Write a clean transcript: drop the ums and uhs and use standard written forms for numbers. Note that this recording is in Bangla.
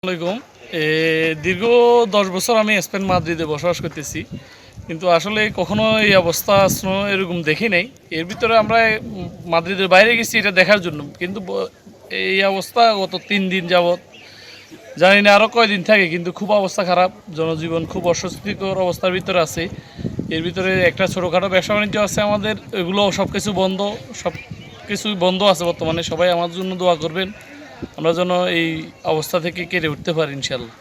আসসালামাইকুম। দীর্ঘ 10 বছর আমি স্পেন মাদ্রিদে বসবাস করতেছি, কিন্তু আসলে কখনো এই অবস্থা এরকম দেখি নাই। এর ভিতরে আমরা মাদ্রিদের বাইরে গেছি এটা দেখার জন্য, কিন্তু এই অবস্থা গত 3 দিন যাবৎ, জানি না আরও কয়দিন থাকে, কিন্তু খুব অবস্থা খারাপ। জনজীবন খুব অস্বস্তিকর অবস্থার ভিতরে আছে। এর ভিতরে একটা ছোটোখাটো ব্যবসা বাণিজ্য আছে আমাদের, এগুলো সব কিছু বন্ধ, সব কিছুই বন্ধ আছে বর্তমানে। সবাই আমার জন্য দোয়া করবেন, আমরা যেন এই অবস্থা থেকে কেটে উঠতে পারি ইনশাল্লাহ।